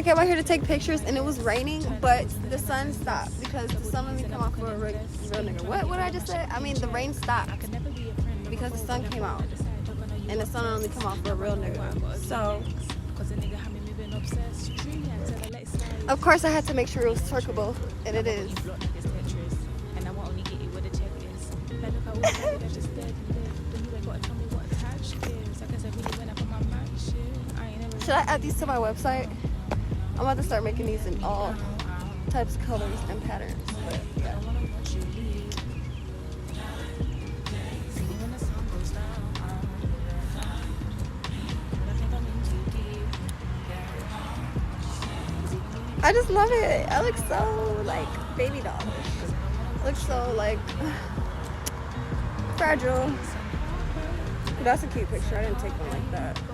I came out here to take pictures and it was raining, but the sun stopped because the sun let me come out for a real nigga. What did I just say? I mean, the rain stopped because the sun came out. And the sun only come out for a real nigga. So, of course I had to make sure it was twerkable, and it is. Should I add these to my website? I'm about to start making these in all types of colors and patterns. But, yeah. I just love it. I look so like baby dollish. I look so like fragile. That's a cute picture. I didn't take one like that.